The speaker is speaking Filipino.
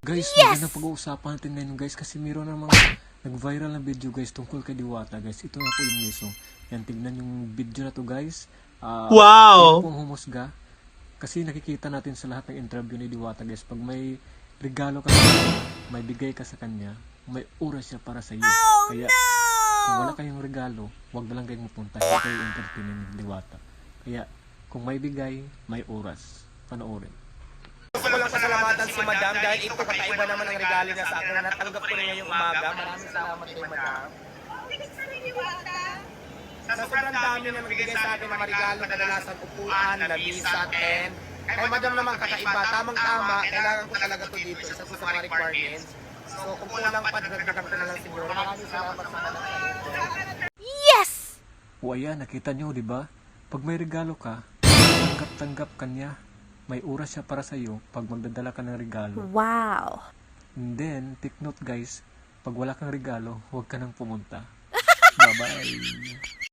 Guys, magandang pag-uusapan natin ngayon guys kasi meron namang nag-viral na video guys tungkol kay Diwata guys. Ito na po yung guys. So, yan, tignan yung video na to guys. Wow! Yan po ang humusga. Kasi nakikita natin sa lahat ng interview ni Diwata guys. Pag may regalo ka sa kanya, may bigay ka sa kanya, may oras siya para sa iyo. Kaya kung wala kayong regalo, wag na lang kayong pupunta. Hindi kayo entertainin ni Diwata. Kaya kung may bigay, may oras. Panoorin. Gusto ko lang pasalamatan si Madam dahil ito kakaiba naman ang regalo niya sa akin na natanggap ko rin ngayong umaga. Maraming salamat kay Madam. Sa sobrang dami na nagbigay sa akin ng mga regalo, kadalasan upuan, lamisa, tent. Kay Madam naman kakaiba, tamang-tama, kailangan ko talaga to dito. Isa ko sa mga requirements. So kung kulang pa, dagdagan ko na lang siguro. Maraming salamat sa Madam. O ayan, nakita nyo, di ba? Pag may regalo ka, tanggap-tanggap ka niya. May oras siya para sa iyo pag magdadala ka ng regalo. Wow. And then, take note guys, pag wala kang regalo, huwag ka nang pumunta. Bye-bye.